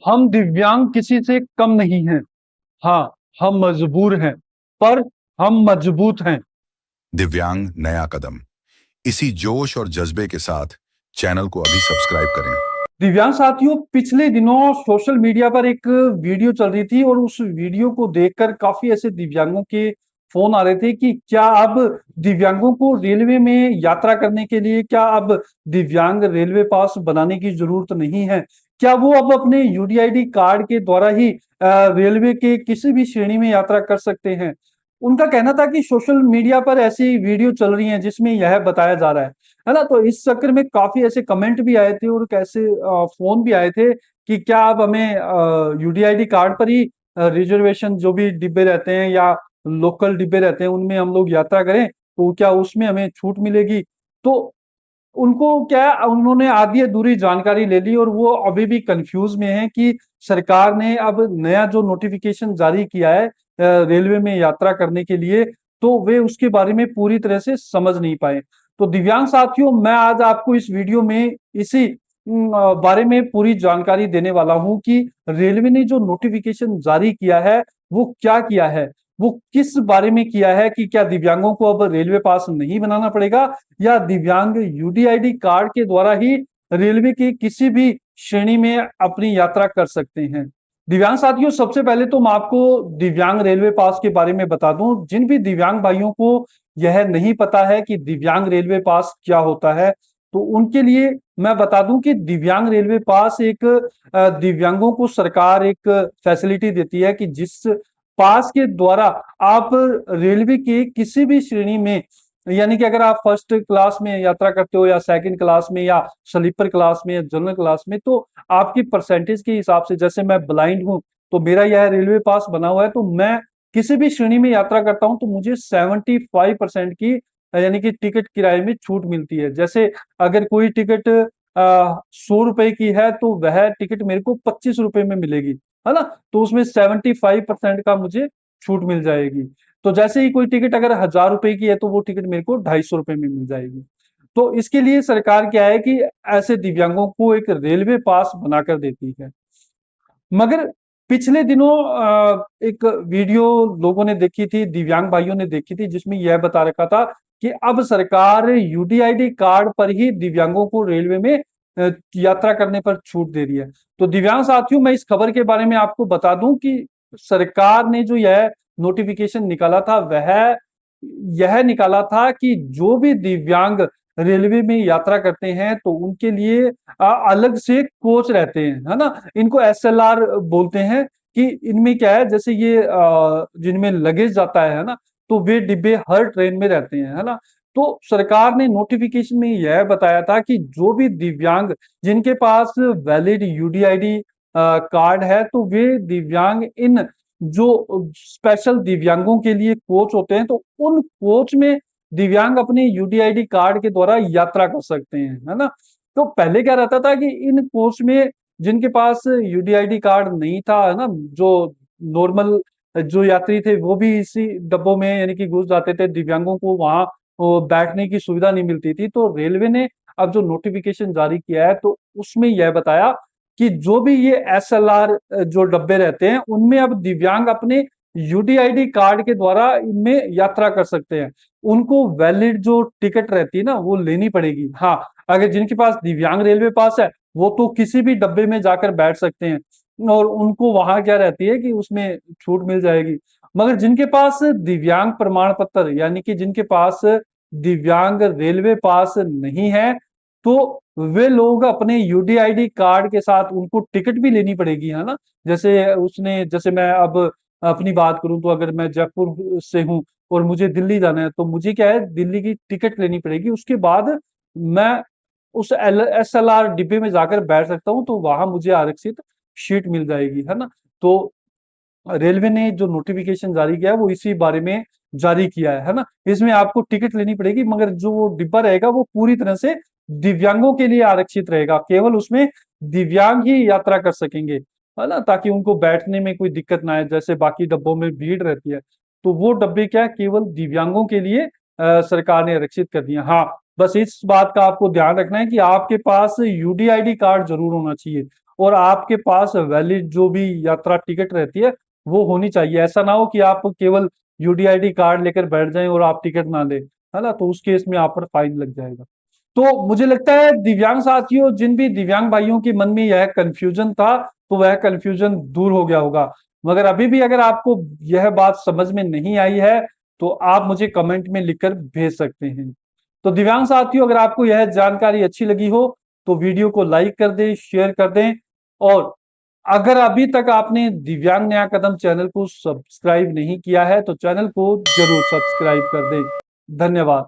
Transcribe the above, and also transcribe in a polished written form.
हम दिव्यांग किसी से कम नहीं हैं। हाँ, हम मजबूर हैं, पर हम मजबूत हैं। दिव्यांग नया कदम। इसी जोश और जज्बे के साथ चैनल को अभी सब्सक्राइब करें। दिव्यांग साथियों, पिछले दिनों सोशल मीडिया पर एक वीडियो चल रही थी और उस वीडियो को देखकर काफी ऐसे दिव्यांगों के फोन आ रहे थे कि क्या अब दिव्यांगों को रेलवे में यात्रा करने के लिए क्या अब दिव्यांग रेलवे पास बनाने की जरूरत नहीं है? क्या वो अब अपने यूडीआईडी कार्ड के द्वारा ही रेलवे के किसी भी श्रेणी में यात्रा कर सकते हैं? उनका कहना था कि सोशल मीडिया पर ऐसी वीडियो चल रही हैं जिसमें यह बताया जा रहा है ना? तो इस चक्कर में काफ़ी ऐसे कमेंट भी आए थे और कैसे फ़ोन भी आए थे कि क्या आप हमें यूडीआईडी कार्ड पर ही रिज़र्वेशन जो भी डिब्बे रहते हैं या लोकल डिब्बे रहते हैं, उनमें हम लोग यात्रा करें, तो क्या उसमें हमें छूट मिलेगी? तो उनको क्या है, उन्होंने आधी-अधूरी जानकारी ले ली और वो अभी भी कन्फ्यूज़ में हैं कि सरकार ने अब नया जो नोटिफ़िकेशन जारी किया है रेलवे में यात्रा करने के लिए, तो वे उसके बारे में पूरी तरह से समझ नहीं पाए। तो दिव्यांग साथियों, मैं आज आपको इस वीडियो में इसी बारे में पूरी जानकारी देने वाला हूँ कि रेलवे ने जो नोटिफ़िकेशन जारी किया है, वो क्या किया है? वो किस बारे में किया है कि क्या दिव्यांगों को अब रेलवे पास नहीं बनाना पड़ेगा या दिव्यांग यूडीआईडी कार्ड के द्वारा ही रेलवे की किसी भी श्रेणी में अपनी यात्रा कर सकते हैं। दिव्यांग साथियों, सबसे पहले तो मैं आपको दिव्यांग रेलवे पास के बारे में बता दूं। जिन भी दिव्यांग भाइयों को यह नहीं पता है कि दिव्यांग रेलवे पास क्या होता है, तो उनके लिए मैं बता दूं कि दिव्यांग रेलवे पास एक दिव्यांगों को सरकार एक फैसिलिटी देती है कि जिस पास के द्वारा आप रेलवे के किसी भी श्रेणी में, यानी कि अगर आप फर्स्ट क्लास में यात्रा करते हो या सेकंड क्लास में या स्लीपर क्लास में या जनरल क्लास में, तो आपकी परसेंटेज के हिसाब से, जैसे मैं ब्लाइंड हूं तो मेरा यह रेलवे पास बना हुआ है, तो मैं किसी भी श्रेणी में यात्रा करता हूं तो मुझे 75% की यानी कि टिकट किराए में छूट मिलती है। जैसे अगर कोई टिकट 100 रुपए की है तो वह टिकट मेरे को 25 रुपए में मिलेगी, है ना? तो उसमें 75% का मुझे छूट मिल जाएगी। तो जैसे ही कोई टिकट अगर 1000 रुपए की है तो वो टिकट मेरे को 250 रुपए में मिल जाएगी। तो इसके लिए सरकार क्या है कि ऐसे दिव्यांगों को एक रेलवे पास बनाकर देती है। मगर पिछले दिनों एक वीडियो लोगों ने देखी थी, दिव्यांग भाइयों ने देखी थी, जिसमें यह बता रखा था कि अब सरकार यूडीआईडी कार्ड पर ही दिव्यांगों को रेलवे में यात्रा करने पर छूट दे रही है। तो दिव्यांग साथियों, मैं इस खबर के बारे में आपको बता दूं कि सरकार ने जो यह नोटिफिकेशन निकाला था, वह यह निकाला था कि जो भी दिव्यांग रेलवे में यात्रा करते हैं तो उनके लिए अलग से कोच रहते हैं, है ना? इनको एसएलआर बोलते हैं कि इनमें क्या है, जैसे ये जिनमें लगेज जाता है ना? तो वे डिब्बे हर ट्रेन में रहते हैं, है ना? तो सरकार ने नोटिफिकेशन में यह बताया था कि जो भी दिव्यांग जिनके पास वैलिड यूडीआईडी कार्ड है, तो वे दिव्यांग इन जो स्पेशल दिव्यांगों के लिए कोच होते हैं, तो उन कोच में दिव्यांग अपने यूडीआईडी कार्ड के द्वारा यात्रा कर सकते हैं, है ना? तो पहले क्या रहता था कि इन कोच में जिनके पास यूडीआईडी कार्ड नहीं था, है ना, जो नॉर्मल जो यात्री थे वो भी इसी डब्बों में यानी कि घुस जाते थे, दिव्यांगों को वहां बैठने की सुविधा नहीं मिलती थी। तो रेलवे ने अब जो नोटिफिकेशन जारी किया है, तो उसमें यह बताया कि जो भी ये एसएलआर जो डब्बे रहते हैं, उनमें अब दिव्यांग अपने यूडीआईडी कार्ड के द्वारा इनमें यात्रा कर सकते हैं। उनको वैलिड जो टिकट रहती है ना, वो लेनी पड़ेगी। हाँ, अगर जिनके पास दिव्यांग रेलवे पास है, वो तो किसी भी डब्बे में जाकर बैठ सकते हैं और उनको वहां क्या रहती है कि उसमें छूट मिल जाएगी। मगर जिनके पास दिव्यांग प्रमाण पत्र, यानी कि जिनके पास दिव्यांग रेलवे पास नहीं है, तो वे लोग अपने यूडीआईडी कार्ड के साथ उनको टिकट भी लेनी पड़ेगी, है ना? जैसे मैं अब अपनी बात करूं, तो अगर मैं जयपुर से हूं और मुझे दिल्ली जाना है, तो मुझे क्या है, दिल्ली की टिकट लेनी पड़ेगी। उसके बाद मैं उस एसएलआर डिब्बे में जाकर बैठ सकता हूँ, तो वहां मुझे आरक्षित सीट मिल जाएगी, है ना? तो रेलवे ने जो नोटिफिकेशन जारी किया है वो इसी बारे में जारी किया है ना? इसमें आपको टिकट लेनी पड़ेगी, मगर जो वो डिब्बा रहेगा वो पूरी तरह से दिव्यांगों के लिए आरक्षित रहेगा। केवल उसमें दिव्यांग ही यात्रा कर सकेंगे, है ना? ताकि उनको बैठने में कोई दिक्कत ना आए, जैसे बाकी डब्बों में भीड़ रहती है। तो वो डब्बे क्या है, केवल दिव्यांगों के लिए सरकार ने आरक्षित कर दिया। हाँ, बस इस बात का आपको ध्यान रखना है कि आपके पास यूडीआईडी कार्ड जरूर होना चाहिए और आपके पास वैलिड जो भी यात्रा टिकट रहती है वो होनी चाहिए। ऐसा ना हो कि आप केवल यूडीआईडी कार्ड लेकर बैठ जाएं और आप टिकट ना लें, है ना? तो उस केस में आप पर फाइन लग जाएगा। तो मुझे लगता है दिव्यांग साथियों, जिन भी दिव्यांग भाइयों के मन में यह कंफ्यूजन था, तो वह कंफ्यूजन दूर हो गया होगा। मगर अभी भी अगर आपको यह बात समझ में नहीं आई है, तो आप मुझे कमेंट में लिखकर भेज सकते हैं। तो दिव्यांग साथियों, अगर आपको यह जानकारी अच्छी लगी हो, तो वीडियो को लाइक कर दें, शेयर कर दें, और अगर अभी तक आपने दिव्यांग नया कदम चैनल को सब्सक्राइब नहीं किया है, तो चैनल को जरूर सब्सक्राइब कर दें। धन्यवाद।